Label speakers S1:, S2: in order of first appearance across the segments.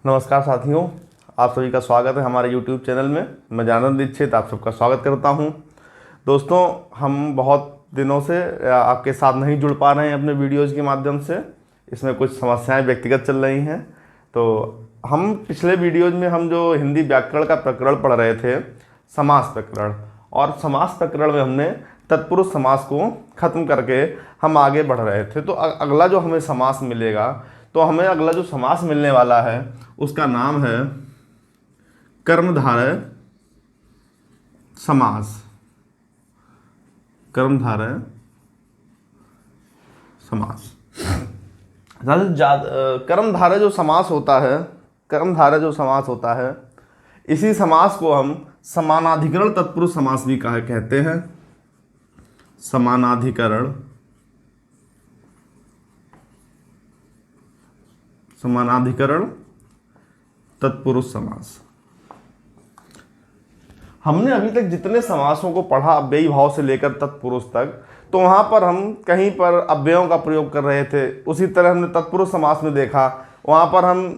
S1: नमस्कार साथियों, आप सभी का स्वागत है हमारे YouTube चैनल में। मैं जानंद दीक्षित आप सबका स्वागत करता हूं। दोस्तों, हम बहुत दिनों से आपके साथ नहीं जुड़ पा रहे हैं अपने वीडियोज़ के माध्यम से। इसमें कुछ समस्याएं व्यक्तिगत चल रही हैं। तो हम पिछले वीडियोज़ में हम जो हिंदी व्याकरण का प्रकरण पढ़ रहे थे, समास प्रकरण, और समास प्रकरण में हमने तत्पुरुष समास को ख़त्म करके हम आगे बढ़ रहे थे। तो अगला जो हमें समास मिलेगा, तो हमें अगला जो समास मिलने वाला है उसका नाम है कर्मधारय समास। कर्मधारय समास। कर्मधारय जो समास होता है, कर्मधारय जो समास होता है, इसी समास को हम समानाधिकरण तत्पुरुष समास भी कहते हैं। समानाधिकरण तत्पुरुष समास। हमने अभी तक जितने समासों को पढ़ा, अव्ययी भाव से लेकर तत्पुरुष तक, तो वहाँ पर हम कहीं पर अव्ययों का प्रयोग कर रहे थे। उसी तरह हमने तत्पुरुष समास में देखा, वहाँ पर हम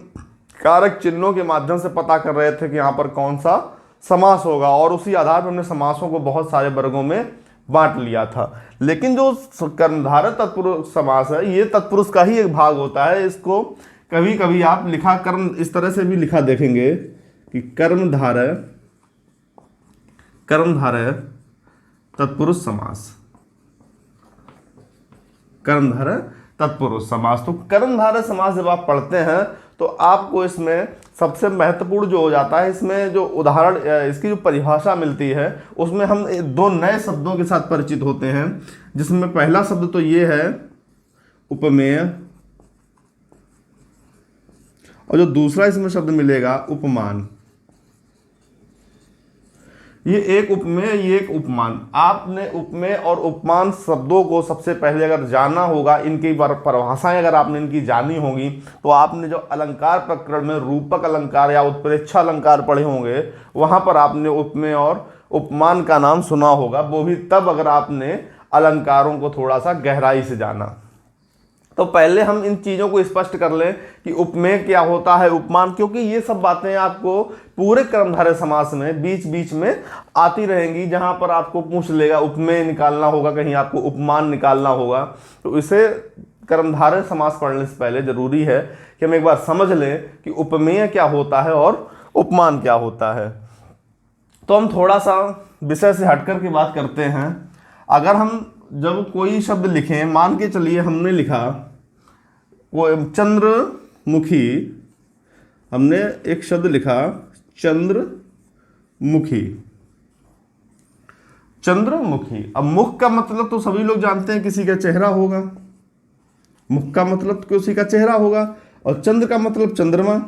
S1: कारक चिन्हों के माध्यम से पता कर रहे थे कि यहाँ पर कौन सा समास होगा, और उसी आधार पर हमने समासों को बहुत सारे वर्गों में बांट लिया था। लेकिन जो कर्मधारय तत्पुरुष समास है, ये तत्पुरुष का ही एक भाग होता है। इसको कभी कभी आप लिखा कर्म इस तरह से भी लिखा देखेंगे कि कर्मधारय तत्पुरुष समास। कर्मधारय तत्पुरुष समास। तो कर्मधारय समास जब आप पढ़ते हैं तो आपको इसमें सबसे महत्वपूर्ण जो हो जाता है, इसमें जो उदाहरण, इसकी जो परिभाषा मिलती है, उसमें हम दो नए शब्दों के साथ परिचित होते हैं। जिसमें पहला शब्द तो ये है उपमेय, और जो दूसरा इसमें शब्द मिलेगा उपमान। ये एक उपमेय, ये एक उपमान। आपने उपमेय और उपमान शब्दों को सबसे पहले अगर जाना होगा, इनकी परिभाषाएं अगर आपने इनकी जानी होगी, तो आपने जो अलंकार प्रकरण में रूपक अलंकार या उत्प्रेक्षा अलंकार पढ़े होंगे, वहां पर आपने उपमेय और उपमान का नाम सुना होगा। वो भी तब अगर आपने अलंकारों को थोड़ा सा गहराई से जाना। तो पहले हम इन चीज़ों को स्पष्ट कर लें कि उपमेय क्या होता है, उपमान, क्योंकि ये सब बातें आपको पूरे कर्मधारय समास में बीच बीच में आती रहेंगी। जहां पर आपको पूछ लेगा उपमेय निकालना होगा, कहीं आपको उपमान निकालना होगा। तो इसे कर्मधारय समास पढ़ने से पहले जरूरी है कि हम एक बार समझ लें कि उपमेय क्या होता है और उपमान क्या होता है। तो हम थोड़ा सा विषय से हटकर के बात करते हैं। अगर हम जब कोई शब्द लिखें, मान के चलिए हमने लिखा वो चंद्रमुखी, हमने एक शब्द लिखा चंद्रमुखी। चंद्रमुखी। अब मुख का मतलब तो सभी लोग जानते हैं, किसी का चेहरा होगा। मुख का मतलब किसी का चेहरा होगा, और चंद्र का मतलब चंद्रमा।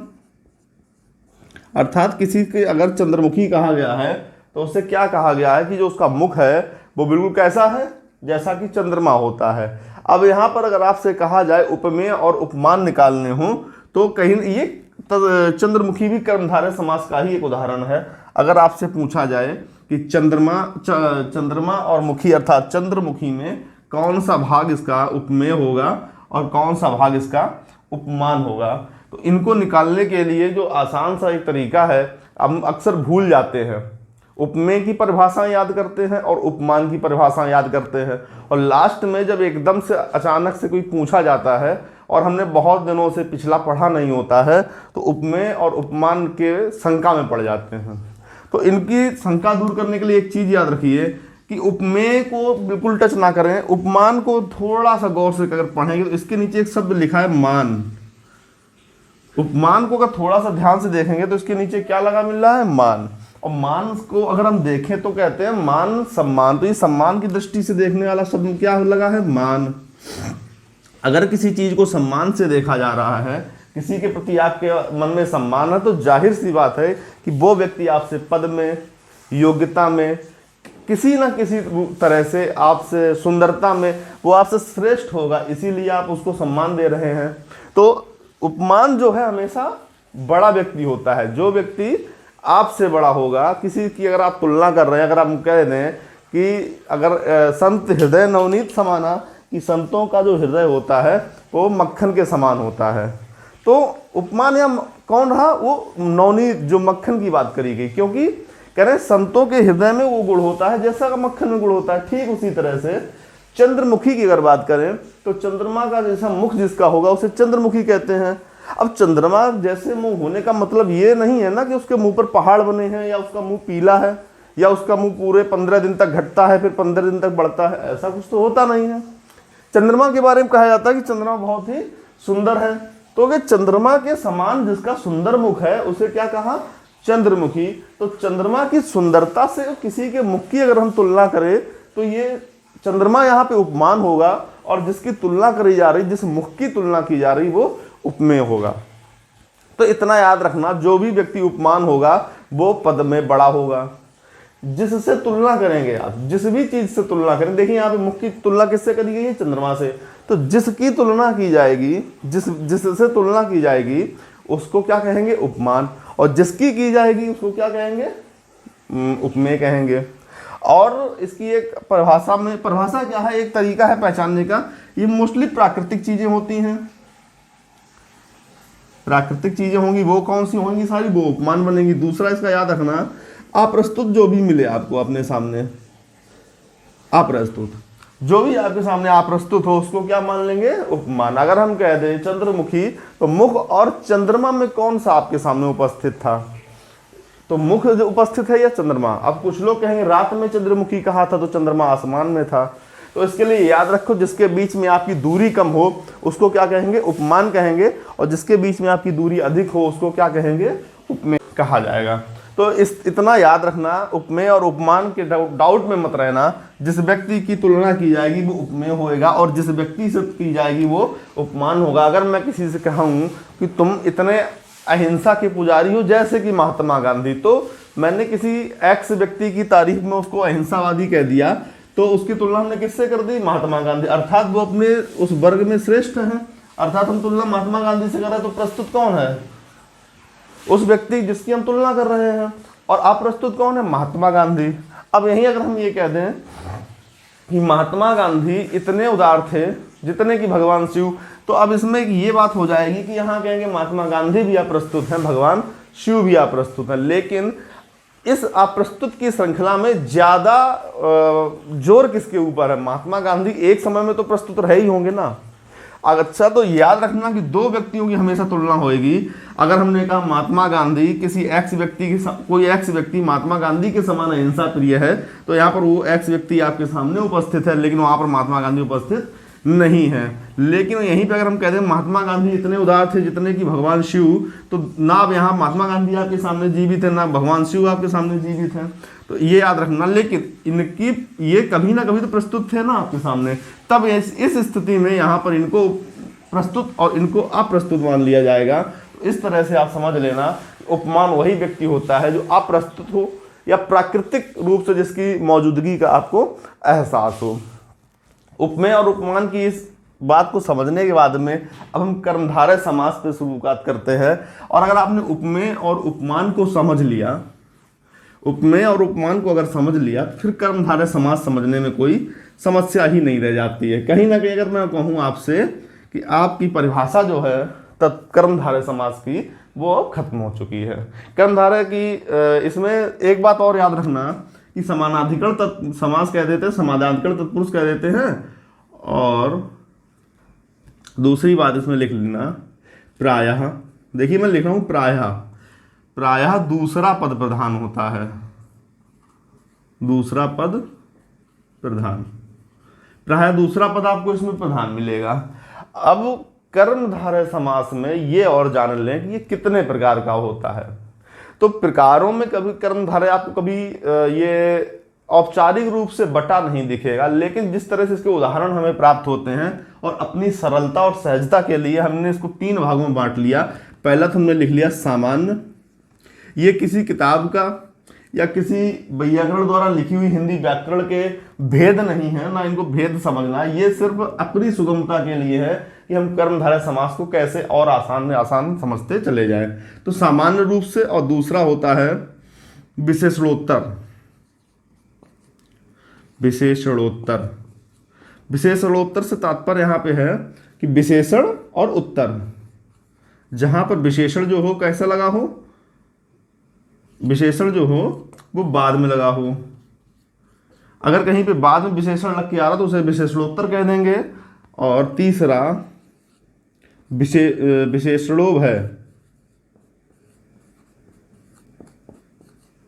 S1: अर्थात किसी के अगर चंद्रमुखी कहा गया है तो उससे क्या कहा गया है कि जो उसका मुख है वो बिल्कुल कैसा है, जैसा कि चंद्रमा होता है। अब यहाँ पर अगर आपसे कहा जाए उपमेय और उपमान निकालने हो, तो कहीं ये चंद्रमुखी भी कर्मधारय समास का ही एक उदाहरण है। अगर आपसे पूछा जाए कि चंद्रमा और मुखी अर्थात चंद्रमुखी में कौन सा भाग इसका उपमेय होगा और कौन सा भाग इसका उपमान होगा, तो इनको निकालने के लिए जो आसान सा एक तरीका है, हम अक्सर भूल जाते हैं। उपमेय की परिभाषा याद करते हैं और उपमान की परिभाषा याद करते हैं, और लास्ट में जब एकदम से अचानक से कोई पूछा जाता है और हमने बहुत दिनों से पिछला पढ़ा नहीं होता है, तो उपमेय और उपमान के शंका में पड़ जाते हैं। तो इनकी शंका दूर करने के लिए एक चीज़ याद रखिए कि उपमेय को बिल्कुल टच ना करें, उपमान को थोड़ा सा गौर से अगर पढ़ेंगे तो इसके नीचे एक शब्द लिखा है मान। उपमान को अगर थोड़ा सा ध्यान से देखेंगे तो इसके नीचे क्या लगा मिल रहा है, मान। और मान को अगर हम देखें तो कहते हैं मान सम्मान। तो ये सम्मान की दृष्टि से देखने वाला शब्द क्या लगा है, मान। अगर किसी चीज को सम्मान से देखा जा रहा है, किसी के प्रति आपके मन में सम्मान है, तो जाहिर सी बात है कि वो व्यक्ति आपसे पद में, योग्यता में, किसी ना किसी तरह से आपसे सुंदरता में वो आपसे श्रेष्ठ होगा, इसीलिए आप उसको सम्मान दे रहे हैं। तो उपमान जो है हमेशा बड़ा व्यक्ति होता है। जो व्यक्ति आपसे बड़ा होगा, किसी की अगर आप तुलना कर रहे हैं, अगर आप कह दें कि अगर संत हृदय नवनीत समाना, कि संतों का जो हृदय होता है वो मक्खन के समान होता है, तो उपमान या कौन रहा? वो नवनीत, जो मक्खन की बात करी गई, क्योंकि कह रहे संतों के हृदय में वो गुण होता है जैसा का मक्खन में गुण होता है। ठीक उसी तरह से चंद्रमुखी की अगर बात करें तो चंद्रमा का जैसा मुख जिसका होगा उसे चंद्रमुखी कहते हैं। अब चंद्रमा जैसे मुंह होने का मतलब ये नहीं है ना कि उसके मुंह पर पहाड़ बने हैं, या उसका मुंह पीला है, या उसका मुंह पूरे 15 दिन तक घटता है फिर 15 दिन तक बढ़ता है, ऐसा कुछ तो होता नहीं है। चंद्रमा के बारे में कहा जाता है कि चंद्रमा बहुत ही सुंदर है। तो कि चंद्रमा के समान जिसका सुंदर मुख है उसे क्या कहा? चंद्रमुखी। तो चंद्रमा की सुंदरता से किसी के मुख की अगर हम तुलना करें तो ये चंद्रमा यहाँ पे उपमान होगा, और जिसकी तुलना करी जा रही, जिस मुख की तुलना की जा रही, वो उपमेय होगा। तो इतना याद रखना, जो भी व्यक्ति उपमान होगा वो पद में बड़ा होगा। जिससे तुलना करेंगे आप, जिस भी चीज से तुलना करें, देखिए यहाँ पे मुख की तुलना किससे करी गई है? चंद्रमा से। तो जिसकी तुलना की जाएगी, जिससे तुलना की जाएगी उसको क्या कहेंगे? उपमान। और जिसकी की जाएगी उसको क्या कहेंगे? उपमेय कहेंगे। और इसकी एक परिभाषा क्या है, एक तरीका है पहचानने का। ये मोस्टली प्राकृतिक चीजें होती हैं। प्राकृतिक चीजें होंगी, वो कौन सी होंगी? सारी वो उपमान बनेगी। दूसरा इसका याद रखना, अप्रस्तुत जो भी मिले आपको अपने सामने, अप्रस्तुत जो भी आपके सामने अप्रस्तुत हो उसको क्या मान लेंगे? उपमान। अगर हम कह दें चंद्रमुखी, तो मुख और चंद्रमा में कौन सा आपके सामने उपस्थित था? तो मुख जो उपस्थित है या चंद्रमा? अब कुछ लोग कहेंगे रात में चंद्रमुखी कहा था तो चंद्रमा आसमान में था। तो इसके लिए याद रखो, जिसके बीच में आपकी दूरी कम हो उसको क्या कहेंगे? उपमान कहेंगे। और जिसके बीच में आपकी दूरी अधिक हो उसको क्या कहेंगे? उपमेय कहा जाएगा। तो इतना याद रखना, उपमेय और उपमान के डाउट में मत रहना। जिस व्यक्ति की तुलना की जाएगी वो उपमेय होएगा, और जिस व्यक्ति से की जाएगी वो उपमान होगा। अगर मैं किसी से कहूँ कि तुम इतने अहिंसा के पुजारी हो जैसे कि महात्मा गांधी, तो मैंने किसी एक्स व्यक्ति की तारीफ में उसको अहिंसावादी कह दिया, तो उसकी तुलना हमने किससे कर दी? महात्मा गांधी। अर्थात वो अपने उस वर्ग में श्रेष्ठ हैं। अर्थात हम तुलना महात्मा गांधी से कर रहे हैं, तो प्रस्तुत कौन है? उस व्यक्ति जिसकी हम तुलना कर रहे हैं। और अप्रस्तुत कौन है? महात्मा गांधी। अब यहीं अगर हम ये कह दें कि महात्मा गांधी इतने उदार थे जितने कि भगवान शिव, तो अब इसमें ये बात हो जाएगी कि यहाँ कहेंगे महात्मा गांधी भी अप्रस्तुत हैं, भगवान शिव भी अप्रस्तुत हैं। लेकिन इस अप्रस्तुत की श्रृंखला में ज्यादा जोर किसके ऊपर है? महात्मा गांधी एक समय में तो प्रस्तुत रहे ही होंगे ना। अच्छा, तो याद रखना कि दो व्यक्तियों की हमेशा तुलना होगी। अगर हमने कहा महात्मा गांधी किसी एक्स व्यक्ति की, कोई एक्स व्यक्ति महात्मा गांधी के समान अहिंसा प्रिय है, तो यहाँ पर वो एक्स व्यक्ति आपके सामने उपस्थित है, लेकिन वहां पर महात्मा गांधी उपस्थित नहीं है। लेकिन यहीं पे अगर हम कहते हैं महात्मा गांधी इतने उदार थे जितने कि भगवान शिव, तो ना अब यहाँ महात्मा गांधी आपके सामने जीवित है, ना भगवान शिव आपके सामने जीवित है। तो ये याद रखना। लेकिन इनकी ये कभी ना कभी तो प्रस्तुत थे ना आपके सामने, तब इस स्थिति में यहाँ पर इनको प्रस्तुत और इनको अप्रस्तुत मान लिया जाएगा। तो इस तरह से आप समझ लेना, उपमान वही व्यक्ति होता है जो अप्रस्तुत हो या प्राकृतिक रूप से जिसकी मौजूदगी का आपको एहसास हो। उपमेय और उपमान की इस बात को समझने के बाद में अब हम कर्मधारय समास पे शुरुआत करते हैं। और अगर आपने उपमेय और उपमान को समझ लिया, उपमेय और उपमान को अगर समझ लिया, फिर कर्मधारय समास समझने में कोई समस्या ही नहीं रह जाती है। कहीं ना कहीं अगर मैं कहूँ आपसे कि आपकी परिभाषा जो है कर्मधारय समास की, वो अब खत्म हो चुकी है। कर्मधारय की इसमें एक बात और याद रखना कि समानाधिकरण समास कह देते हैं, समानाधिकरण तत्पुरुष कह देते हैं। और दूसरी बात इसमें लिख लेना, प्रायः, देखिए मैं लिख रहा हूं प्रायः दूसरा पद प्रधान होता है। दूसरा पद प्रधान, प्रायः दूसरा पद आपको इसमें प्रधान मिलेगा। अब कर्मधारय समास में ये और जान लें कि ये कितने प्रकार का होता है। तो प्रकारों में कभी कर्मधारय आपको कभी ये औपचारिक रूप से बटा नहीं दिखेगा, लेकिन जिस तरह से इसके उदाहरण हमें प्राप्त होते हैं और अपनी सरलता और सहजता के लिए हमने इसको 3 भागों में बांट लिया। पहला तो हमने लिख लिया सामान्य, ये किसी किताब का या किसी वैयाकरण द्वारा लिखी हुई हिंदी व्याकरण के भेद नहीं है, ना इनको भेद समझना है। ये सिर्फ अपनी सुगमता के लिए है कि हम कर्मधारय समास को कैसे और आसान में आसान समझते चले जाएं। तो सामान्य रूप से, और दूसरा होता है विशेषणोत्तर। विशेषणोत्तर, विशेषणोत्तर से तात्पर्य यहाँ पे है कि विशेषण और उत्तर, जहां पर विशेषण जो हो कैसा लगा हो, विशेषण जो हो वो बाद में लगा हो। अगर कहीं पे बाद में विशेषण लग के आ रहा तो उसे विशेषणोत्तर कह देंगे। और तीसरा विशेषणोभय,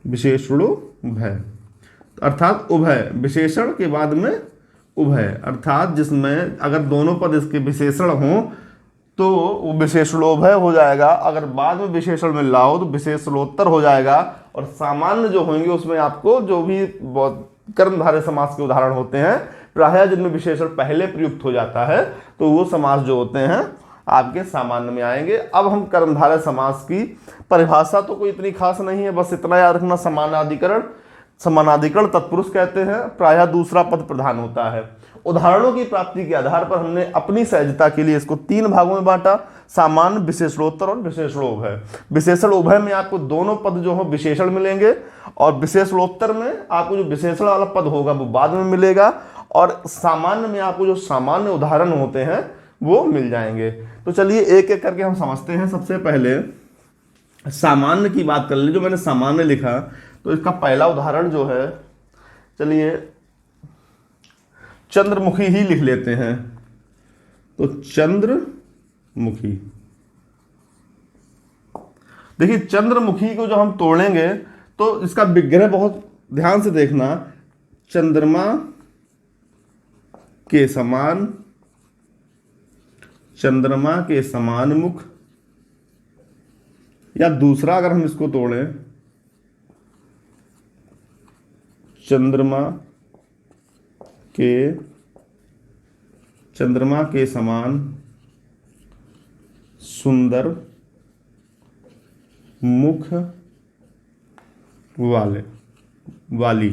S1: विशेषणोभय अर्थात उभय, विशेषण के बाद में उभय, अर्थात जिसमें अगर दोनों पद इसके विशेषण हों तो वो विशेषणोभय हो जाएगा, अगर बाद में विशेषण मिल रहा हो तो विशेषणोत्तर हो जाएगा। और सामान्य जो होंगे उसमें आपको जो भी कर्मधारय समास के उदाहरण होते हैं प्रायः जिनमें विशेषण पहले प्रयुक्त हो जाता है तो वो समास जो होते हैं आपके सामान्य में आएंगे। अब हम कर्मधारय समास की परिभाषा तो कोई इतनी खास नहीं है, बस इतना याद रखना, समानाधिकरण, समानाधिकरण तत्पुरुष कहते हैं, प्रायः दूसरा पद प्रधान होता है। उदाहरणों की प्राप्ति के आधार पर हमने अपनी सहजता के लिए इसको 3 भागों में बांटा, सामान्य, विशेषणोत्तर और विशेषणोभय। विशेषणोभय में आपको दोनों पद जो हो विशेषण मिलेंगे और विशेषणोत्तर में आपको जो विशेषण वाला पद होगा वो बाद में मिलेगा और सामान्य में आपको जो सामान्य उदाहरण होते हैं वो मिल जाएंगे। तो चलिए एक एक करके हम समझते हैं। सबसे पहले सामान्य की बात कर ले, जो मैंने सामान्य लिखा तो इसका पहला उदाहरण जो है, चलिए चंद्रमुखी ही लिख लेते हैं। तो चंद्रमुखी, देखिए चंद्रमुखी को जो हम तोड़ेंगे तो इसका विग्रह बहुत ध्यान से देखना, चंद्रमा के समान, चंद्रमा के समान मुख, या दूसरा अगर हम इसको तोड़ें, चंद्रमा के समान सुंदर मुख वाली।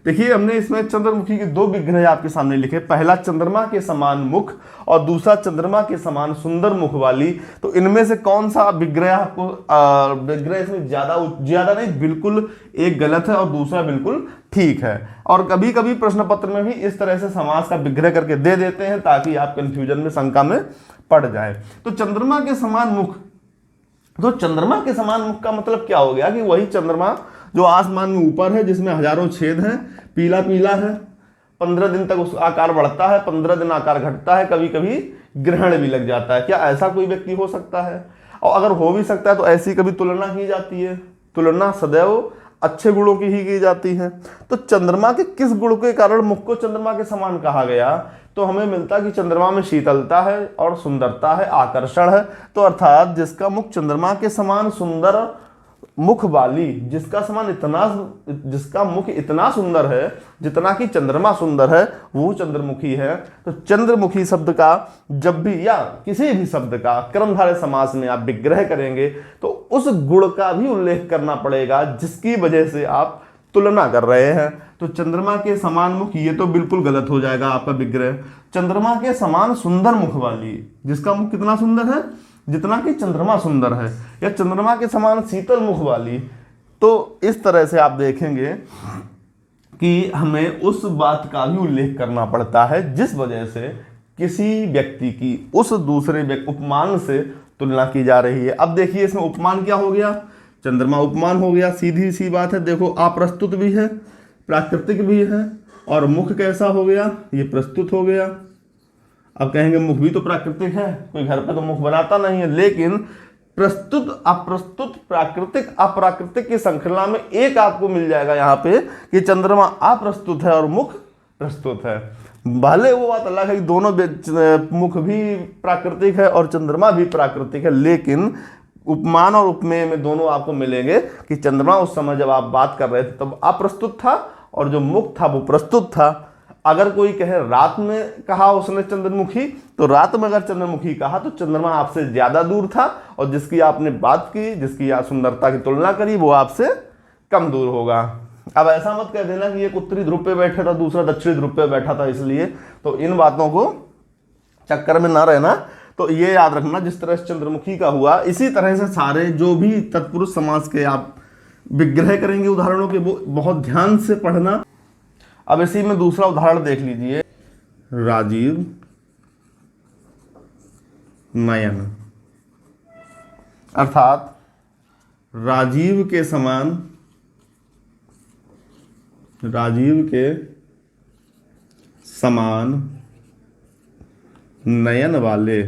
S1: देखिए हमने इसमें चंद्रमुखी के 2 विग्रह आपके सामने लिखे, पहला चंद्रमा के समान मुख और दूसरा चंद्रमा के समान सुंदर मुख वाली। तो इनमें से कौन सा विग्रह आपको विग्रह इसमें ज्यादा नहीं, बिल्कुल एक गलत है और दूसरा बिल्कुल ठीक है। और कभी कभी प्रश्न पत्र में भी इस तरह से समास का विग्रह करके दे देते हैं ताकि आप कंफ्यूजन में, शंका में पड़ जाए। तो चंद्रमा के समान मुख, तो चंद्रमा के समान मुख का मतलब क्या हो गया कि वही चंद्रमा जो आसमान में ऊपर है, जिसमें हजारों छेद हैं, पीला पीला है, 15 दिन तक उस आकार बढ़ता है, 15 दिन आकार घटता है, कभी कभी ग्रहण भी लग जाता है। क्या ऐसा कोई व्यक्ति हो सकता है? और अगर हो भी सकता है तो ऐसी कभी तुलना की जाती है? तुलना सदैव अच्छे गुणों की ही की जाती है। तो चंद्रमा के किस गुण के कारण मुख को चंद्रमा के समान कहा गया? तो हमें मिलता कि चंद्रमा में शीतलता है और सुंदरता है, आकर्षण है। तो अर्थात जिसका मुख चंद्रमा के समान सुंदर मुख वाली, जिसका मुख इतना सुंदर है जितना कि चंद्रमा सुंदर है, वो चंद्रमुखी है। तो चंद्रमुखी शब्द का जब भी या किसी भी शब्द का कर्मधारय समास में आप विग्रह करेंगे तो उस गुण का भी उल्लेख करना पड़ेगा जिसकी वजह से आप तुलना कर रहे हैं। तो चंद्रमा के समान मुख, ये तो बिल्कुल गलत हो जाएगा आपका विग्रह। चंद्रमा के समान सुंदर मुख वाली, जिसका मुख कितना सुंदर है जितना कि चंद्रमा सुंदर है, या चंद्रमा के समान शीतल मुख वाली। तो इस तरह से आप देखेंगे कि हमें उस बात का भी उल्लेख करना पड़ता है जिस वजह से किसी व्यक्ति की उस दूसरे उपमान से तुलना की जा रही है। अब देखिए इसमें उपमान क्या हो गया, चंद्रमा उपमान हो गया, सीधी सी बात है। देखो अप्रस्तुत भी है, प्राकृतिक भी है, और मुख कैसा हो गया, ये प्रस्तुत हो गया। अब कहेंगे मुख भी तो प्राकृतिक है, कोई घर पे तो मुख बनाता नहीं है, लेकिन प्रस्तुत, अप्रस्तुत, प्राकृतिक, अप्राकृतिक की श्रृंखला में एक आपको मिल जाएगा यहाँ पे कि चंद्रमा अप्रस्तुत है और मुख प्रस्तुत है। भले वो बात अलग है कि दोनों मुख भी प्राकृतिक है और चंद्रमा भी प्राकृतिक है, लेकिन उपमान और उपमेय में दोनों आपको मिलेंगे कि चंद्रमा उस समय जब आप बात कर रहे थे तब अप्रस्तुत था और जो मुख था वो प्रस्तुत था। अगर कोई कहे रात में कहा उसने चंद्रमुखी, तो रात में अगर चंद्रमुखी कहा तो चंद्रमा आपसे ज्यादा दूर था और जिसकी आपने बात की, जिसकी आप सुंदरता की तुलना करी, वो आपसे कम दूर होगा। अब ऐसा मत कह देना कि एक उत्तरी ध्रुव पे बैठा था दूसरा दक्षिणी ध्रुव पे बैठा था इसलिए, तो इन बातों को चक्कर में ना रहना। तो ये याद रखना जिस तरह से चंद्रमुखी का हुआ, इसी तरह से सारे जो भी तत्पुरुष समास के आप विग्रह करेंगे उदाहरणों के, वो बहुत ध्यान से पढ़ना। अब इसी में दूसरा उदाहरण देख लीजिए, राजीव नयन। अर्थात राजीव के समान, राजीव के समान नयन वाले,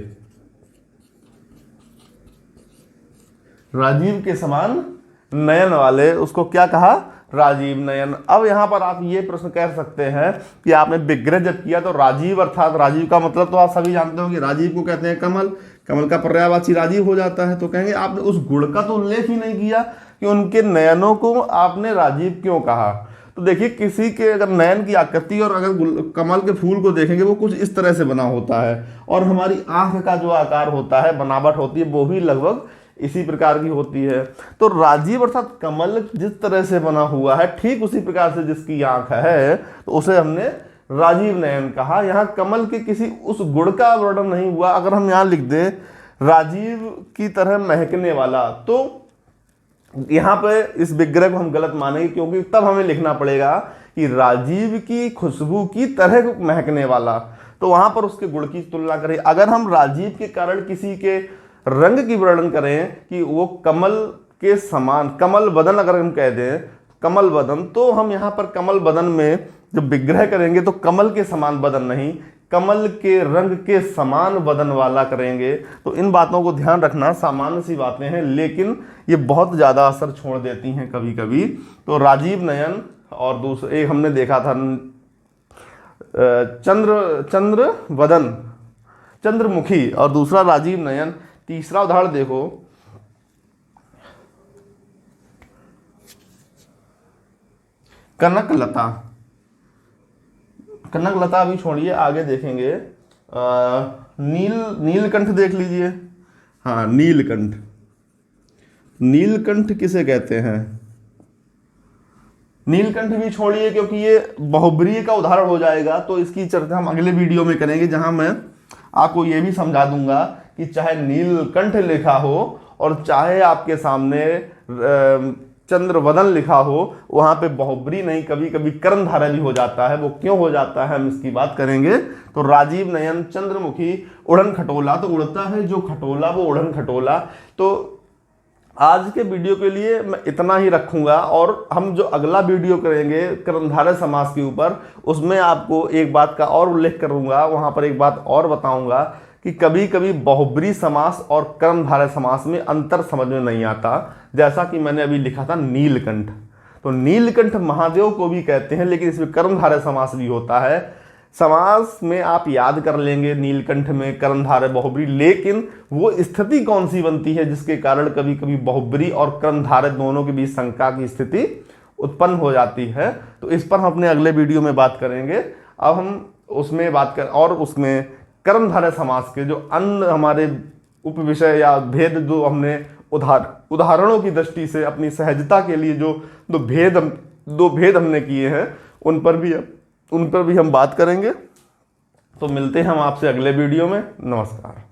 S1: राजीव के समान नयन वाले, उसको क्या कहा? राजीव नयन। अब यहां पर आप ये प्रश्न कह सकते हैं कि आपने विग्रह जब किया तो राजीव, अर्थात राजीव का मतलब तो आप सभी जानते हो कि राजीव को कहते हैं कमल, कमल का पर्यायवाची राजीव हो जाता है। तो कहेंगे आपने उस गुण का तो उल्लेख ही नहीं किया कि उनके नयनों को आपने राजीव क्यों कहा। तो देखिए, किसी के अगर नयन की आकृति और अगर कमल के फूल को देखेंगे वो कुछ इस तरह से बना होता है, और हमारी आंख का जो आकार होता है, बनावट होती है, वो भी लगभग इसी प्रकार की होती है। तो राजीव अर्थात कमल जिस तरह से बना हुआ है, ठीक उसी प्रकार से जिसकी आंख है, तो उसे हमने राजीव नयन कहा। यहाँ कमल के किसी उस गुण का वर्णन नहीं हुआ। अगर हम यहाँ लिख दें राजीव की तरह महकने वाला, तो यहाँ पे इस विग्रह को हम गलत मानेंगे, क्योंकि तब हमें लिखना पड़ेगा कि राजीव की खुशबू की तरह महकने वाला, तो वहां पर उसके गुण की तुलना करें। अगर हम राजीव के कारण किसी के रंग की वर्णन करें कि वो कमल के समान, कमल बदन अगर हम कह दें कमल बदन, तो हम यहाँ पर कमल बदन में जब विग्रह करेंगे तो कमल के समान बदन नहीं, कमल के रंग के समान बदन वाला करेंगे। तो इन बातों को ध्यान रखना, सामान्य सी बातें हैं, लेकिन ये बहुत ज़्यादा असर छोड़ देती हैं कभी कभी। तो राजीव नयन, और दूसरे एक हमने देखा था चंद्र वदन, चंद्रमुखी, और दूसरा राजीव नयन। तीसरा उदाहरण देखो, कनकलता। कनकलता अभी छोड़िए, आगे देखेंगे। नीलकंठ देख लीजिए। हाँ, नीलकंठ, नीलकंठ किसे कहते हैं? नीलकंठ भी छोड़िए, क्योंकि ये बहुब्रीहि का उदाहरण हो जाएगा, तो इसकी चर्चा हम अगले वीडियो में करेंगे, जहां मैं आपको ये भी समझा दूंगा कि चाहे नीलकंठ लिखा हो और चाहे आपके सामने चंद्रवदन लिखा हो, वहां पे बहुब्री नहीं, कभी कभी कर्णधारय भी हो जाता है। वो क्यों हो जाता है हम इसकी बात करेंगे। तो राजीव नयन, चंद्रमुखी, उड़न खटोला, तो उड़ता है जो खटोला वो उड़न खटोला। तो आज के वीडियो के लिए मैं इतना ही रखूंगा, और हम जो अगला वीडियो करेंगे कर्मधारय समास के ऊपर, उसमें आपको एक बात का और उल्लेख करूंगा, वहां पर एक बात और बताऊंगा कि कभी कभी बहुब्री समास और कर्मधारय समास में अंतर समझ में नहीं आता। जैसा कि मैंने अभी लिखा था नीलकंठ, तो नीलकंठ महादेव को भी कहते हैं, लेकिन इसमें कर्मधारय समास भी होता है। समास में आप याद कर लेंगे नीलकंठ में कर्णधारय बहुब्री, लेकिन वो स्थिति कौन सी बनती है जिसके कारण कभी कभी बहुब्री और कर्णधारय दोनों के बीच शंका की स्थिति उत्पन्न हो जाती है। तो इस पर हम अपने अगले वीडियो में बात करेंगे। अब हम उसमें बात कर, और उसमें कर्मधारय समास के जो अन्य हमारे उप विषय या भेद जो हमने उदाहरणों की दृष्टि से अपनी सहजता के लिए जो दो भेद हमने किए हैं, उन पर भी हम बात करेंगे। तो मिलते हैं हम आपसे अगले वीडियो में। नमस्कार।